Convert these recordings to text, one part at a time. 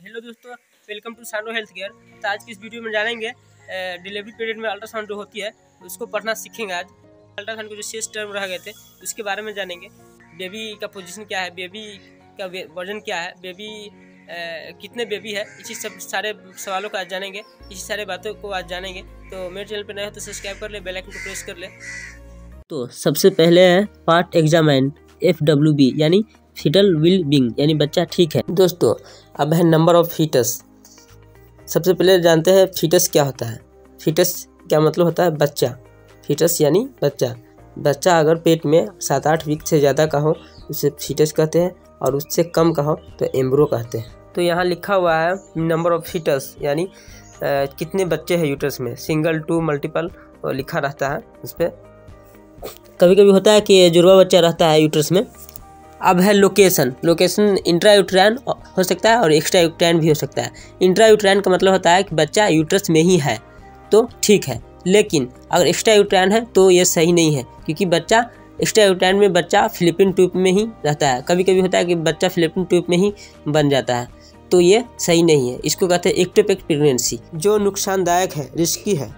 Hello दोस्तों, welcome to सानो health care. तो आज की इस वीडियो में जानेंगे डिलीवरी पीरियड में अल्ट्रासाउंड जो होती है उसको पढ़ना सीखेंगे। आज अल्ट्रासाउंड के जो शेष टर्म रह गए थे उसके बारे में जानेंगे। बेबी का पोजीशन क्या है, बेबी का वजन क्या है, बेबी कितने बेबी है, इसी सब सारे सवालों को आज जानेंगे, इसी सारे बातों को आज जानेंगे। तो मेरे चैनल पर नए हो तो सब्सक्राइब कर ले, बेल आइकन को प्रेस कर ले। तो सबसे पहले है पार्ट एग्जामाइन FWB यानी फीटल वेल बीइंग यानी बच्चा ठीक है। दोस्तों अब है नंबर ऑफ फीटस। सबसे पहले जानते हैं फीटस क्या होता है। फीटस क्या मतलब होता है? बच्चा। फीटस यानी बच्चा। बच्चा अगर पेट में 7-8 वीक से ज़्यादा का हो उसे फीटस कहते हैं, और उससे कम का हो तो एम्ब्रो कहते हैं। तो यहाँ लिखा हुआ है नंबर ऑफ फीटस यानी कितने बच्चे हैं यूट्रस में, सिंगल, टू, मल्टीपल लिखा रहता है उस पर। कभी कभी होता है कि जुड़वा बच्चा रहता है यूट्रस में। अब है लोकेशन। लोकेशन इंट्रा यूट्राइन हो सकता है और एक्स्ट्रा यूट्राइन भी हो सकता है। इंट्रा यूट्राइन का मतलब होता है कि बच्चा यूट्रस में ही है तो ठीक है, लेकिन अगर एक्स्ट्रा यूट्राइन है तो ये सही नहीं है, क्योंकि बच्चा एक्स्ट्रा यूट्राइन में बच्चा फिलिपिन ट्यूब में ही रहता है। कभी कभी होता है कि बच्चा फिलिपिन ट्यूब में ही बन जाता है, तो ये सही नहीं है। इसको कहते हैं एक्टोपिक प्रेगनेंसी, जो नुकसानदायक है, रिस्की है।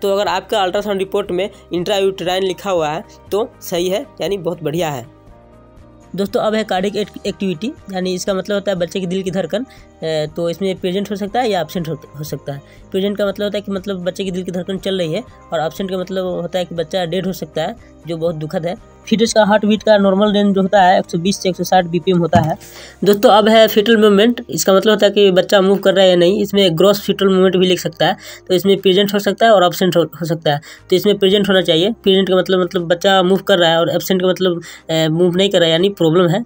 तो अगर आपका अल्ट्रासाउंड रिपोर्ट में इंट्रा यूट्राइन लिखा हुआ है तो सही है, यानी बहुत बढ़िया है। दोस्तों अब है कार्डिक एक्टिविटी, यानी इसका मतलब होता है बच्चे की दिल की धड़कन। तो इसमें प्रेजेंट हो सकता है या एब्सेंट हो सकता है। प्रेजेंट का मतलब होता है कि मतलब बच्चे की दिल की धड़कन चल रही है, और एब्सेंट का मतलब होता है कि बच्चा डेड हो सकता है, जो बहुत दुखद है। फीटस का हार्ट बीट का नॉर्मल रेंज जो होता है 120 से 160 BPM होता है। दोस्तों अब है फीटल मूवमेंट। इसका मतलब होता है कि बच्चा मूव कर रहा है या नहीं। इसमें ग्रॉस फीटल मूवमेंट भी लिख सकता है, तो इसमें प्रेजेंट हो सकता है और एब्सेंट हो सकता है। तो इसमें प्रेजेंट होना चाहिए। प्रेजेंट का मतलब बच्चा मूव कर रहा है, और एब्सेंट का मतलब मूव नहीं कर रहा है, यानी प्रॉब्लम है।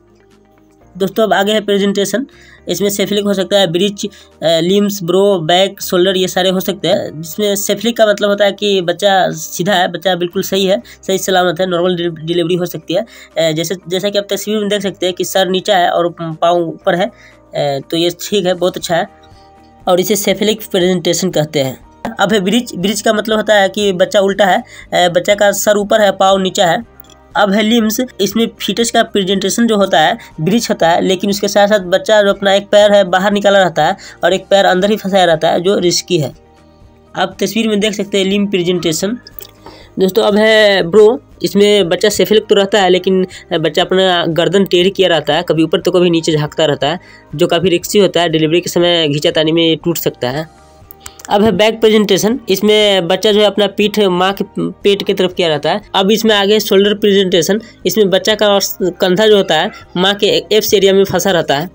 दोस्तों अब आगे है प्रेजेंटेशन। इसमें सेफलिक हो सकता है, bridge, limbs, bro, back, shoulder, ये सारे हो सकते हैं। जिसमें सेफलिक का मतलब होता है कि बच्चा सीधा है, बच्चा बिल्कुल सही है, सही सलामत है, नॉर्मल डिलीवरी हो सकती है। जैसा कि आप तस्वीर में देख सकते हैं कि सर नीचा है और पाँव ऊपर है, तो ये ठीक है, बहुत अच्छा है, और इसे सेफलिक प्रेजेंटेशन कहते हैं। अब है ब्रिज। ब्रिज का मतलब होता है कि बच्चा उल्टा है, बच्चा का सर ऊपर है, पाँव नीचा है। अब है लिम्स। इसमें फीटस का प्रेजेंटेशन जो होता है ब्रिज होता है, लेकिन उसके साथ साथ बच्चा जो अपना एक पैर है बाहर निकाला रहता है और एक पैर अंदर ही फंसाया रहता है, जो रिस्की है। आप तस्वीर में देख सकते हैं लिम्ब प्रेजेंटेशन। दोस्तों अब है ब्रो। इसमें बच्चा सेफलिक तो रहता है, लेकिन बच्चा अपना गर्दन टेढ़ी किया रहता है, कभी ऊपर तो कभी नीचे झाँकता रहता है, जो काफ़ी रिस्की होता है। डिलीवरी के समय घिंचातानी में टूट सकता है। अब है बैक प्रेजेंटेशन। इसमें बच्चा जो है अपना पीठ माँ के पेट की तरफ किया रहता है। अब इसमें आगे शोल्डर प्रेजेंटेशन। इसमें बच्चा का कंधा जो होता है माँ के एप्स एरिया में फंसा रहता है।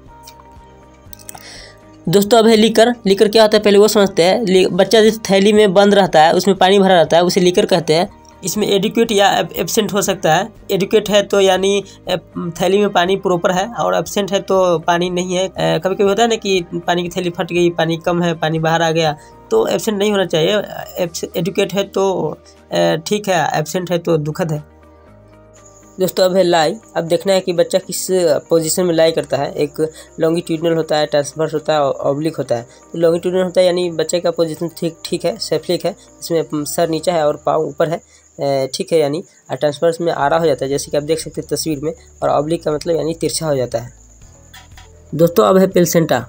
दोस्तों अब है लीकर। लीकर क्या होता है पहले वो समझते हैं। बच्चा जिस थैली में बंद रहता है उसमें पानी भरा रहता है, उसे लीकर कहते हैं। इसमें एडिक्वेट या एब्सेंट हो सकता है। एडिक्वेट है तो यानी थैली में पानी प्रॉपर है, और एब्सेंट है तो पानी नहीं है। कभी कभी होता है ना कि पानी की थैली फट गई, पानी कम है, पानी बाहर आ गया, तो एब्सेंट नहीं होना चाहिए। एडिक्वेट है तो ठीक है, एब्सेंट है तो दुखद है। दोस्तों अब है लाई। अब देखना है कि बच्चा किस पोजीशन में लाई करता है। एक लॉन्गिट्यूडनल होता है, ट्रांसवर्स होता है और ऑब्लिक होता है। तो लॉन्गिट्यूडनल होता है यानी बच्चे का पोजीशन ठीक है, सेफलिक है, इसमें सर नीचा है और पाँव ऊपर है, ठीक है यानी। और ट्रांसवर्स में आड़ा हो जाता है, जैसे कि आप देख सकते हैं तस्वीर में, और ऑब्लिक का मतलब यानी तिरछा हो जाता है। दोस्तों अब है प्लेसेंटा।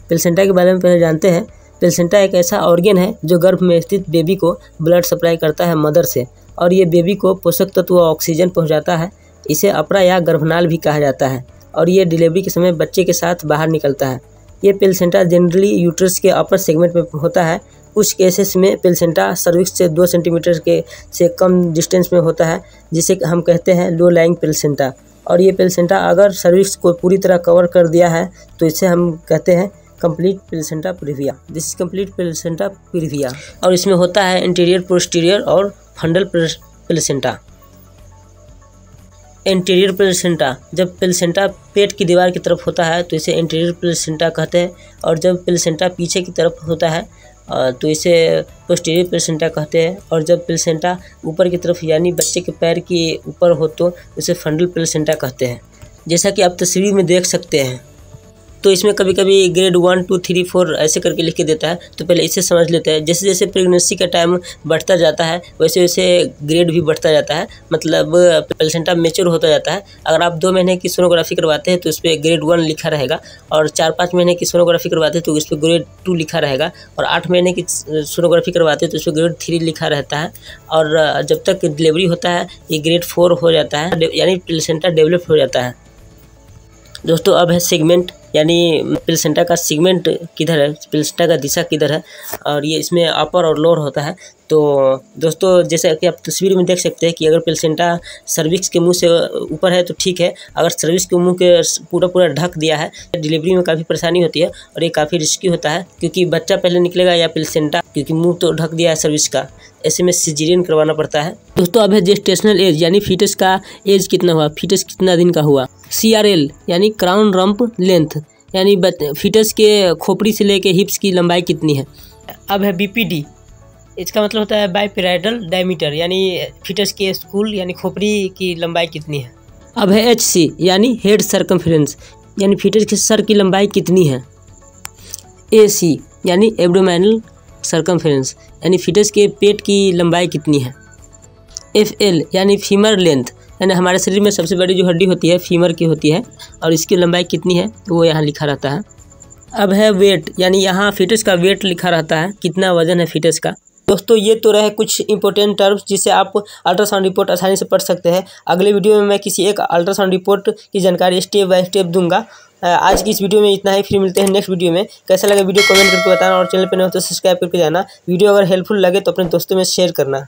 प्लेसेंटा के बारे में पहले जानते हैं। प्लेसेंटा एक ऐसा ऑर्गन है जो गर्भ में स्थित बेबी को ब्लड सप्लाई करता है मदर से, और ये बेबी को पोषक तत्व व ऑक्सीजन पहुंचाता है। इसे अपरा या गर्भनाल भी कहा जाता है, और ये डिलीवरी के समय बच्चे के साथ बाहर निकलता है। ये प्लेसेंटा जनरली यूट्रस के अपर सेगमेंट में होता है। कुछ केसेस में प्लेसेंटा सर्विक्स से 2 सेंटीमीटर से कम डिस्टेंस में होता है, जिसे हम कहते हैं लो लाइंग प्लेसेंटा। और ये प्लेसेंटा अगर सर्विक्स को पूरी तरह कवर कर दिया है तो इसे हम कहते हैं complete placenta previa. This is complete placenta previa. और इसमें होता है इंटीरियर, पोस्टीरियर और फंडल प्लेसेंटा। एंटीरियर प्लेसेंटा, जब प्लेसेंटा पेट की दीवार की तरफ होता है तो इसे एंटीरियर प्लेसेंटा कहते हैं, और जब प्लेसेंटा पीछे की तरफ होता है तो इसे पोस्टीरियर प्लेसेंटा कहते हैं, और जब प्लेसेंटा ऊपर की तरफ यानी बच्चे के पैर के ऊपर हो तो इसे फंडल प्लेसेंटा कहते हैं, जैसा कि आप तस्वीर में देख सकते हैं। तो इसमें कभी कभी ग्रेड 1 2 3 4 ऐसे करके लिख के देता है। तो पहले इसे समझ लेते हैं। जैसे जैसे प्रेगनेंसी का टाइम बढ़ता जाता है वैसे वैसे ग्रेड भी बढ़ता जाता है, मतलब प्लेसेंटा मैच्योर होता जाता है। अगर आप 2 महीने की सोनोग्राफी करवाते हैं तो उस पर ग्रेड 1 लिखा रहेगा, और 4-5 महीने की सोनोग्राफी करवाते हैं तो उस पर ग्रेड 2 लिखा रहेगा, और 8 महीने की सोनोग्राफी करवाते हैं तो उस पर ग्रेड 3 लिखा रहता है, और जब तक डिलीवरी होता है ये ग्रेड 4 हो जाता है, यानी प्लेसेंटा डेवलप हो जाता है। दोस्तों अब है सेगमेंट, यानी प्लेसेंटा का सेगमेंट किधर है, प्लेसेंटा का दिशा किधर है, और ये इसमें अपर और लोअर होता है। तो दोस्तों जैसे कि आप तस्वीर में देख सकते हैं कि अगर प्लेसेंटा सर्विक्स के मुंह से ऊपर है तो ठीक है, अगर सर्विक्स के मुंह के पूरा ढक दिया है डिलीवरी में काफ़ी परेशानी होती है, और ये काफ़ी रिस्की होता है क्योंकि बच्चा पहले निकलेगा या प्लेसेंटा, क्योंकि मुंह तो ढक दिया है सर्विक्स का, ऐसे में सिजेरियन करवाना पड़ता है। दोस्तों अब है जेस्टेशनल एज, यानी फीटस का एज कितना हुआ, फीटस कितना दिन का हुआ। CRL यानी क्राउन रम्प लेंथ, यानी फीटस के खोपड़ी से लेके हिप्स की लंबाई कितनी है। अब है BPD, इसका मतलब होता है बाइपेराइडल डायमीटर, यानी फीटस के स्कूल यानी खोपड़ी की लंबाई कितनी है। अब है HC यानी हेड सर्कमफ्रेंस, यानी फीटस के सर की लंबाई कितनी है। AC यानी एब्डोमिनल सर्कमफ्रेंस, यानी फीटस के पेट की लंबाई कितनी है। FL यानी फीमर लेंथ, यानी हमारे शरीर में सबसे बड़ी जो हड्डी होती है फीमर की होती है, और इसकी लंबाई कितनी है वो यहाँ लिखा रहता है। अब है वेट, यानी यहाँ फीटस का वेट लिखा रहता है, कितना वजन है फीटस का। दोस्तों ये तो रहे कुछ इंपॉर्टेंट टर्म्स जिसे आप अल्ट्रासाउंड रिपोर्ट आसानी से पढ़ सकते हैं। अगले वीडियो में मैं किसी एक अल्ट्रासाउंड रिपोर्ट की जानकारी स्टेप बाय स्टेप दूंगा। आज की इस वीडियो में इतना ही, फिर मिलते हैं नेक्स्ट वीडियो में। कैसा लगा वीडियो कमेंट करके बताना, और चैनल पर नहीं हो तो सब्सक्राइब करके जाना। वीडियो अगर हेल्पफुल लगे तो अपने दोस्तों में शेयर करना।